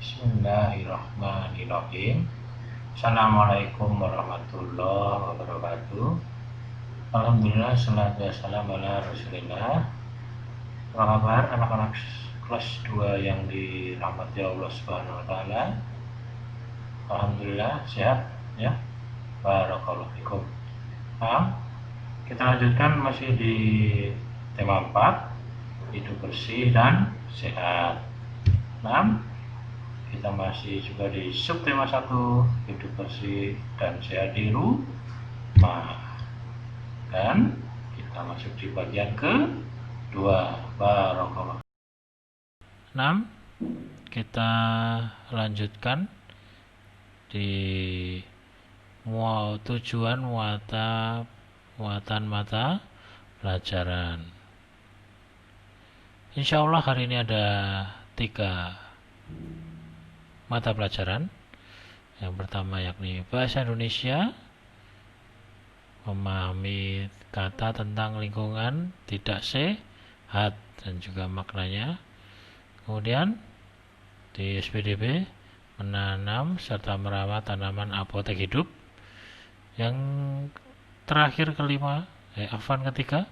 Bismillahirrahmanirrahim. Assalamualaikum warahmatullahi wabarakatuh. Alhamdulillah, salatu wassalamu ala rasulillah. Apa kabar anak-anak kelas 2 yang dirahmati Allah Subhanahu wa taala? Alhamdulillah sehat ya. Barakallahu fikum. Nah, kita lanjutkan masih di tema 4, hidup bersih dan sehat. Nah, kita masih juga di subtema 1, hidup bersih dan sehat di rumah. Dan kita masuk di bagian kedua. Barakallah. 6. Kita lanjutkan di tujuan muatan mata pelajaran. Insya Allah hari ini ada 3 mata pelajaran. Yang pertama yakni bahasa Indonesia, memahami kata tentang lingkungan tidak sehat dan juga maknanya. Kemudian di SPDB menanam serta merawat tanaman apotek hidup. Yang terakhir ketiga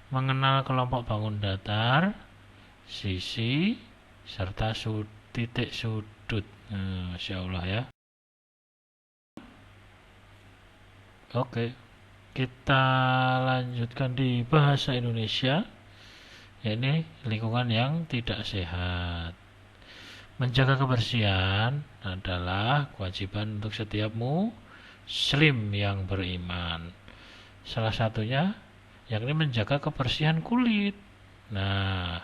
mengenal kelompok bangun datar, sisi serta titik sudut. Masya Allah ya. Oke, kita lanjutkan di bahasa Indonesia, yakni lingkungan yang tidak sehat. Menjaga kebersihan adalah kewajiban untuk setiap muslim yang beriman. Salah satunya yakni menjaga kebersihan kulit. Nah,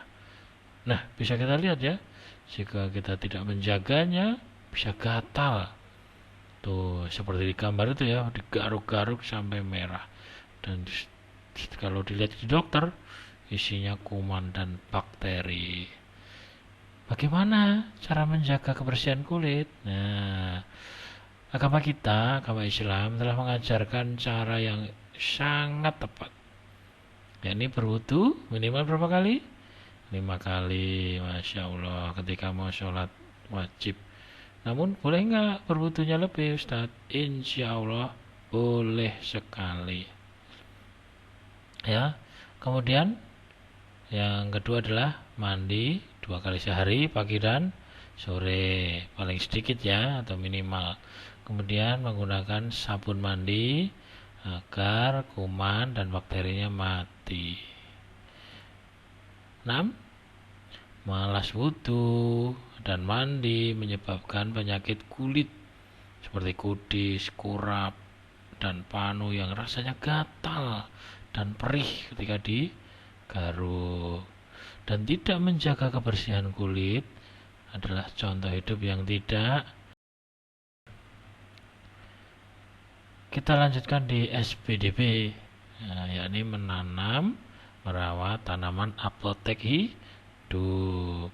bisa kita lihat ya, jika kita tidak menjaganya bisa gatal. Tuh, seperti di gambar itu ya, digaruk-garuk sampai merah. Dan kalau dilihat di dokter, isinya kuman dan bakteri. Bagaimana cara menjaga kebersihan kulit? Nah, agama Islam telah mengajarkan cara yang sangat tepat. Yakni berwudu minimal berapa kali? 5 kali, Masya Allah, ketika mau sholat wajib. Namun boleh nggak berwudunya lebih, Ustaz? Insya Allah boleh sekali. Ya, kemudian yang kedua adalah mandi 2 kali sehari, pagi dan sore, paling sedikit ya, atau minimal. Kemudian menggunakan sabun mandi agar kuman dan bakterinya mati. 6. Malas wudhu dan mandi menyebabkan penyakit kulit seperti kudis, kurap, dan panu yang rasanya gatal dan perih ketika digaruk. Dan tidak menjaga kebersihan kulit adalah contoh hidup yang tidak. Kita lanjutkan di SPDB, yakni menanam, merawat tanaman apotek hidup.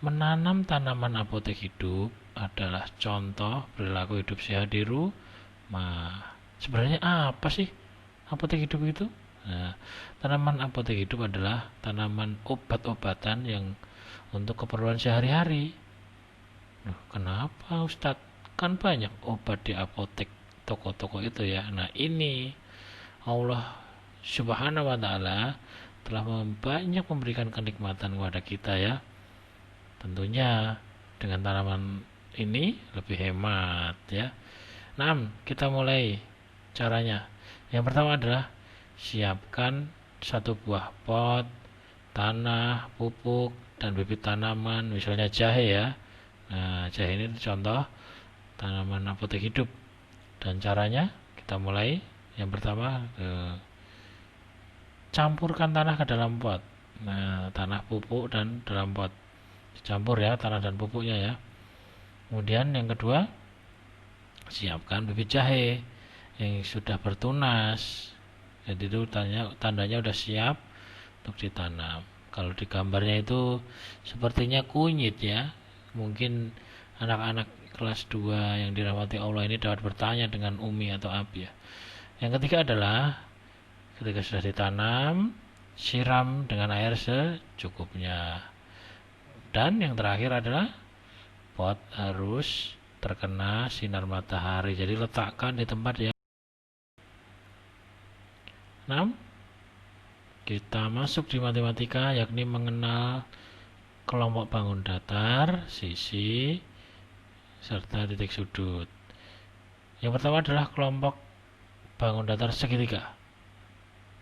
Menanam tanaman apotek hidup adalah contoh perilaku hidup sehat di rumah. Sebenarnya apa sih apotek hidup itu? Nah, tanaman apotek hidup adalah tanaman obat-obatan yang untuk keperluan sehari-hari. Kenapa Ustadz? Kan banyak obat di apotek, toko-toko itu ya. Nah, ini Allah Subhanahu wa taala telah banyak memberikan kenikmatan kepada kita ya. Tentunya dengan tanaman ini lebih hemat ya. Nah, kita mulai caranya. Yang pertama adalah siapkan 1 buah pot, tanah, pupuk, dan bibit tanaman, misalnya jahe ya. Nah, jahe ini contoh tanaman apotek hidup. Dan caranya kita mulai. Yang pertama, campurkan tanah ke dalam pot. Nah, tanah, pupuk, dan dalam pot. Campur ya, tanah dan pupuknya ya. Kemudian yang kedua, siapkan bibit jahe yang sudah bertunas. Jadi itu tandanya udah siap untuk ditanam. Kalau di gambarnya itu sepertinya kunyit ya. Mungkin anak-anak kelas 2 yang dirahmati Allah ini dapat bertanya dengan Umi atau Abi ya. Yang ketiga adalah ketika sudah ditanam, siram dengan air secukupnya. Dan yang terakhir adalah pot harus terkena sinar matahari. Jadi letakkan di tempat yang 6. Kita masuk di matematika, yakni mengenal kelompok bangun datar, sisi, serta titik sudut. Yang pertama adalah kelompok bangun datar segitiga.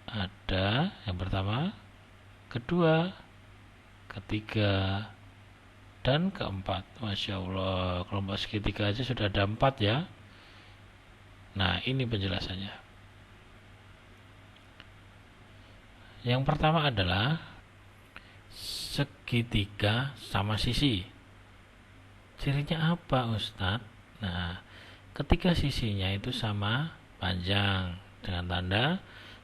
Ada yang pertama, kedua, ketiga, dan keempat. Masya Allah, kelompok segitiga aja sudah ada 4 ya. Nah, ini penjelasannya. Yang pertama adalah segitiga sama sisi. Cirinya apa, Ustadz? Nah, ketika sisinya itu sama panjang dengan tanda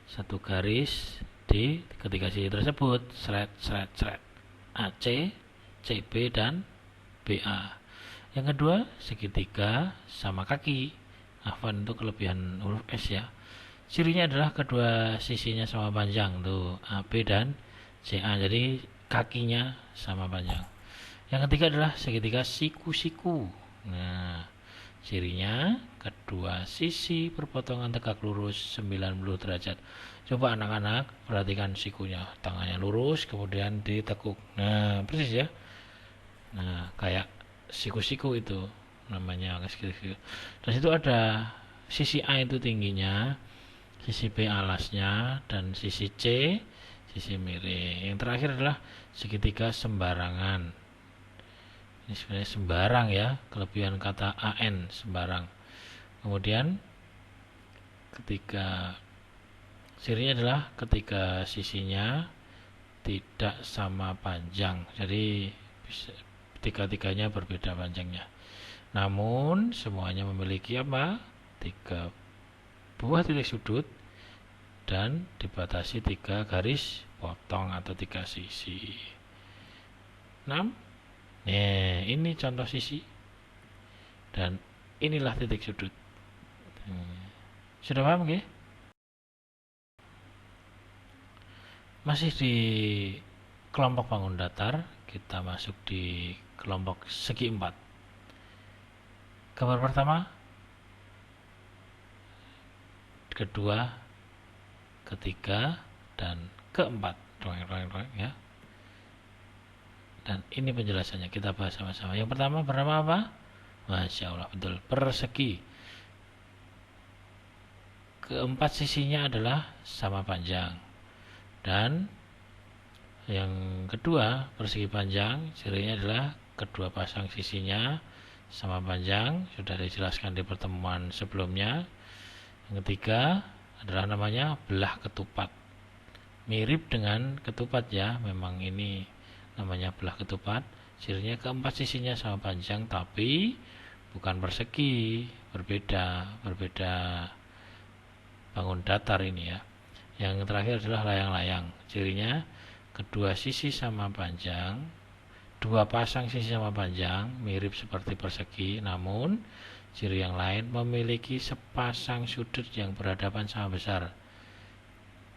satu garis di ketiga sisi tersebut, seret, seret, seret, AC, CB, dan BA. Yang kedua, segitiga sama kaki. Afwan, itu kelebihan huruf S ya. Cirinya adalah kedua sisinya sama panjang tuh, AB dan CA. Jadi kakinya sama panjang. Yang ketiga adalah segitiga siku-siku. Nah, cirinya kedua sisi berpotongan tegak lurus 90 derajat. Coba anak-anak perhatikan sikunya, tangannya lurus kemudian ditekuk. Nah, persis ya. Nah, kayak siku-siku itu namanya. Terus itu ada sisi A itu tingginya, sisi B alasnya, dan sisi C sisi miring. Yang terakhir adalah segitiga sembarangan. Ini sebenarnya sembarang ya, kelebihan kata AN, sembarang. Kemudian cirinya adalah ketika sisinya tidak sama panjang. Jadi tiga-tiganya berbeda panjangnya. Namun semuanya memiliki apa? 3 buah titik sudut dan dibatasi 3 garis potong atau 3 sisi. 6. Nah, ini contoh sisi dan inilah titik sudut. Sudah paham nggih? Masih di kelompok bangun datar, kita masuk di kelompok segi 4. Gambar pertama, kedua, ketiga, dan keempat. Ya. Dan ini penjelasannya, kita bahas sama-sama. Yang pertama bernama apa? Masya Allah, betul, persegi. Keempat sisinya adalah sama panjang. Dan yang kedua, persegi panjang, cirinya adalah kedua pasang sisinya sama panjang, sudah dijelaskan di pertemuan sebelumnya. Yang ketiga adalah namanya belah ketupat. Mirip dengan ketupat ya, memang ini namanya belah ketupat. Cirinya keempat sisinya sama panjang tapi bukan persegi, berbeda bangun datar ini ya. Yang terakhir adalah layang-layang. Cirinya kedua sisi sama panjang, dua pasang sisi sama panjang, mirip seperti persegi, namun ciri yang lain memiliki sepasang sudut yang berhadapan sama besar.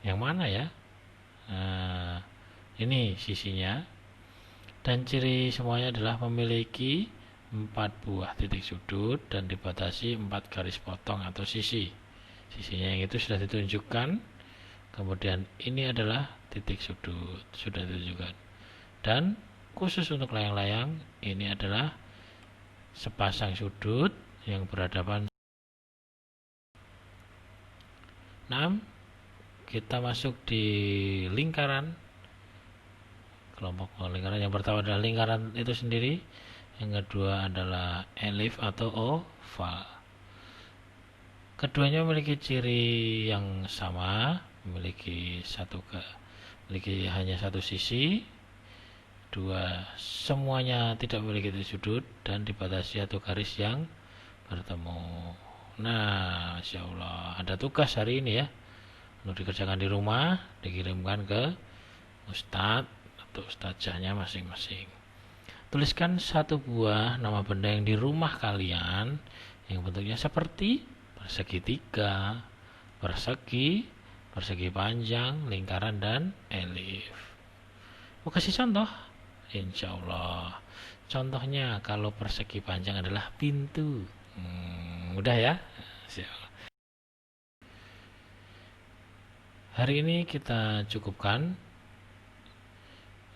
Yang mana ya? Nah, ini sisinya. Dan ciri semuanya adalah memiliki 4 buah titik sudut dan dibatasi 4 garis potong atau sisi. Sisinya yang itu sudah ditunjukkan. Kemudian ini adalah titik sudut, sudah ditunjukkan. Dan khusus untuk layang-layang, ini adalah sepasang sudut yang berhadapan. 6. Kita masuk di lingkaran. Kelompok lingkaran yang pertama adalah lingkaran itu sendiri. Yang kedua adalah elif atau oval. Keduanya memiliki ciri yang sama, memiliki hanya satu sisi. Dua, semuanya tidak memiliki titik sudut dan dibatasi satu garis yang bertemu. Nah, Masya Allah, ada tugas hari ini ya, untuk dikerjakan di rumah, dikirimkan ke ustadz atau ustadzahnya masing-masing. Tuliskan satu buah nama benda yang di rumah kalian yang bentuknya seperti segitiga, persegi panjang, lingkaran, dan elif. Mau kasih contoh? insya Allah. Contohnya kalau persegi panjang adalah pintu. Mudah ya. Hari ini kita cukupkan,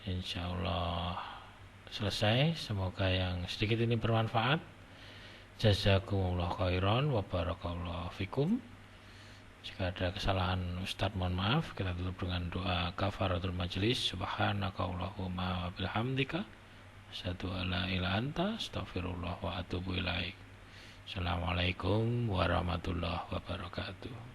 insya Allah selesai. Semoga yang sedikit ini bermanfaat. Jazakumullah khairan wa barakallahu fikum. Jika ada kesalahan Ustadz mohon maaf. Kita tutup dengan doa kafaratul majlis. Subhanakallahumma wa bihamdika asyhadu an la ilaha anta astaghfirullah wa atubu ilaik. Assalamualaikum warahmatullahi wabarakatuh.